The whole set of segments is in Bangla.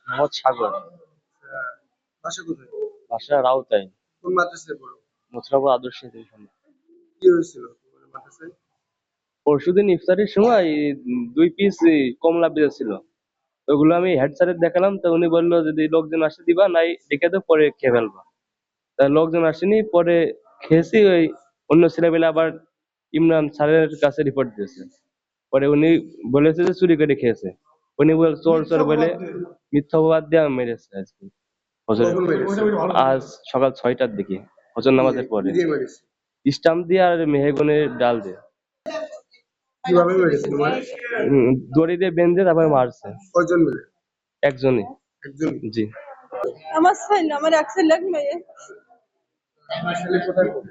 মোহাম্মদ সাগর। বাসা কোথায়? বাসা রাউতাই। কোন মাদ্রাসায় পড়ো? মথুরাপুর আদর্শ ইতিম সন্ধ্যা। কি হয়েছিল তোমাদের মাদ্রাসায়? পরশুদিন ইফতারের সময় 2 পিস কমলা বেজেছিল। ওগুলো আমি হেড স্যারের দেখালাম, তো উনি বললো যদি লোকজন আসে দিবা, নাই রেখে তো পরে খেয়ে ফেলবা। তা লোকজন আসেনি, পরে খেয়েছি। ওই অন্য ছেলেবেলা আবার ইমরান স্যারের কাছে রিপোর্ট দিয়েছে। পরে উনি বলেছে যে চুরি করে খেয়েছে। উনি চোর চোর বলে মিথ্যা অপবাদ দিয়ে মেরেছে আজকে ফজরের। কখন মেরেছে? আজ সকাল 6টার দিকে ফজর নামাজের কি পরে। দিয়ে মেরেছে? স্টাম্প দিয়ে আর মেহগনের ডাল দিয়ে। কিভাবে মেরেছে তোমার? দড়ি দিয়ে বেঁধে তারপরে মারছে। কয়জন মিলে? একজনই। একজনই? জি। আমার ছেলে, আমার এক ছেলে এক মেয়ে। আপনার ছেলে কোথায় পড়ে?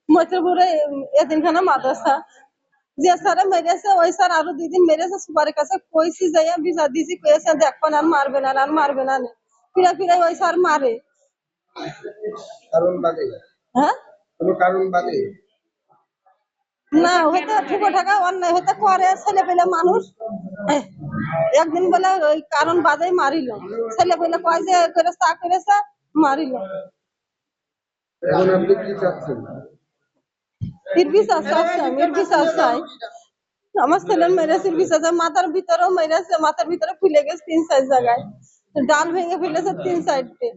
মধ্যপুরে এতিমখানা মাদ্রাসা। যে স্যারে মেরেছে ওই স্যার আরো 2 দিন মেরেছে। সুপারের কাছে কইছি, যাইয়া বিচার দিছি, কয়েছে দেখবেন আর মারবে না, আর মারবে না। ফিরে ফিরে ওই স্যার মারে। কারণ বাদে? হ্যাঁ, কোনো কারণ বাদে? না হয়তো ঠুকো ঠাকা অন্যায় হয়তো করে ছেলে পেলে মানুষ। একদিন বলে ওই কারণ বাদে মারিল। ছেলে পেলে কয় যে করে চা করেছে, মারিল। এখন আপনি কি চাচ্ছেন? এর বিচার চাচ্ছি আমি, এর বিচার চাই। আমার ছেলে মেরেছে, বিচার চাই। মাথার ভিতরেও মেরেছে, মাথার ভিতরে ফুলে গেছে 3-4 জায়গায়। ডাল ভেঙে ফেলেছে 3 সাইডে।